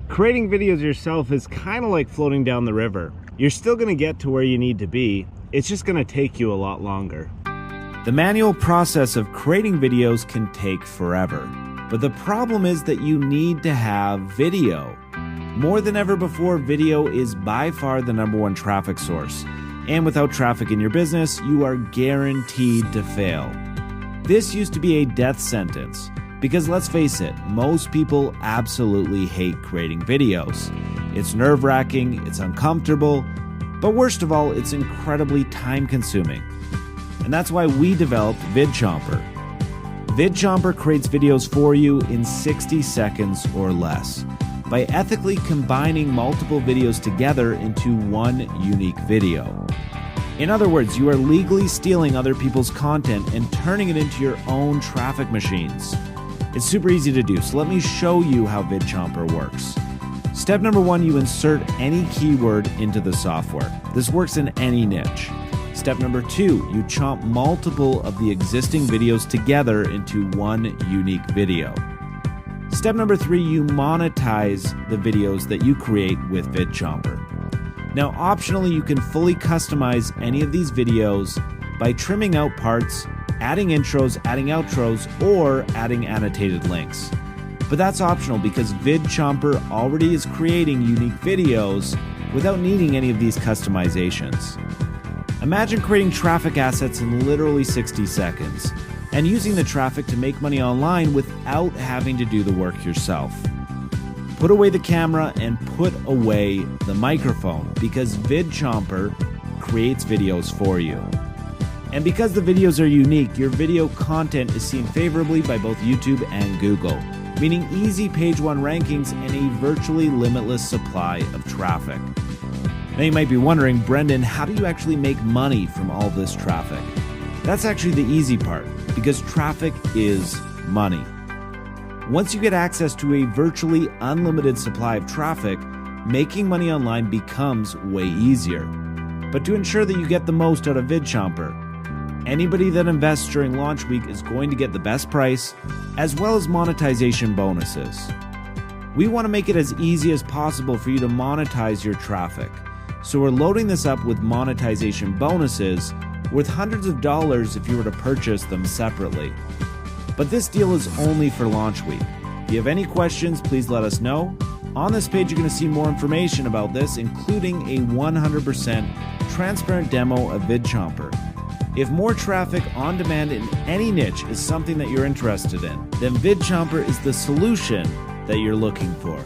Creating videos yourself is kind of like floating down the river. You're still going to get to where you need to be. It's just going to take you a lot longer. The manual process of creating videos can take forever. But the problem is that you need to have video. More than ever before, video is by far the #1 traffic source. And without traffic in your business, you are guaranteed to fail. This used to be a death sentence. Because let's face it, most people absolutely hate creating videos. It's nerve-wracking, it's uncomfortable, but worst of all, it's incredibly time-consuming. And that's why we developed VidChomper. VidChomper creates videos for you in 60 seconds or less by ethically combining multiple videos together into one unique video. In other words, you are legally stealing other people's content and turning it into your own traffic machines. It's super easy to do, so let me show you how VidChomper works. Step number 1, you insert any keyword into the software. This works in any niche. Step number 2, you chomp multiple of the existing videos together into one unique video. Step number 3, you monetize the videos that you create with VidChomper. Now, optionally, you can fully customize any of these videos by trimming out parts, adding intros, adding outros, or adding annotated links. But that's optional because VidChomper already is creating unique videos without needing any of these customizations. Imagine creating traffic assets in literally 60 seconds and using the traffic to make money online without having to do the work yourself. Put away the camera and put away the microphone because VidChomper creates videos for you. And because the videos are unique, your video content is seen favorably by both YouTube and Google, meaning easy page 1 rankings and a virtually limitless supply of traffic. Now you might be wondering, Brendan, how do you actually make money from all this traffic? That's actually the easy part, because traffic is money. Once you get access to a virtually unlimited supply of traffic, making money online becomes way easier. But to ensure that you get the most out of VidChomper, anybody that invests during launch week is going to get the best price, as well as monetization bonuses. We want to make it as easy as possible for you to monetize your traffic. So we're loading this up with monetization bonuses worth hundreds of dollars if you were to purchase them separately. But this deal is only for launch week. If you have any questions, please let us know. On this page, you're going to see more information about this, including a 100% transparent demo of VidChomper. If more traffic on demand in any niche is something that you're interested in, then VidChomper is the solution that you're looking for.